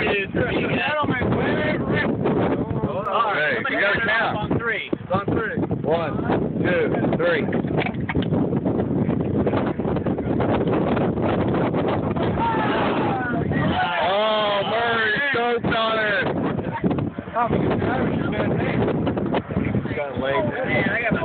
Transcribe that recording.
Hey, you gotta count. On three. It's on three. 1, 2, 3. Oh, Murray stoked on it. Man, I got